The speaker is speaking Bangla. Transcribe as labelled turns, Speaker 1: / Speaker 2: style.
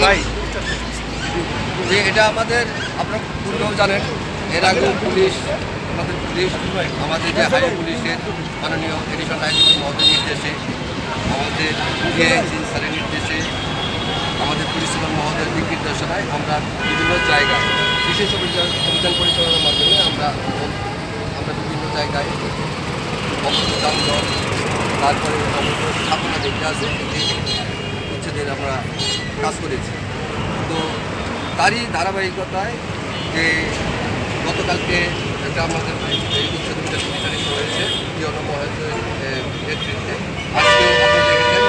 Speaker 1: ভাই যে এটা আমাদের আপনারা পূর্বেও জানেন, এর আগেও পুলিশ আমাদের যে হাইওয়ে পুলিশের মাননীয় এডিশনাল আইজিপি মহোদয়ের নির্দেশে, আমাদের ডিআইজি স্যারের নির্দেশে, আমাদের পুলিশ সুপার মহোদয়ের দিক নির্দেশনায় আমরা বিভিন্ন জায়গায় বিশেষ অভিযান পরিচালনার মাধ্যমে আমরা বিভিন্ন জায়গায় অবৈধ যানজট, তারপরে অবৈধ স্থাপনা দেখতে আছে এটি উচ্ছেদের আমরা কাজ করেছি। তো তারই ধারাবাহিকতায় যে গতকালকে এটা আমাদের এই উচ্ছেদ অভিযান পরিচালিত হয়েছে পিয়ন মহোদয়ের নেতৃত্বে। আজকেও আপনি দেখেছেন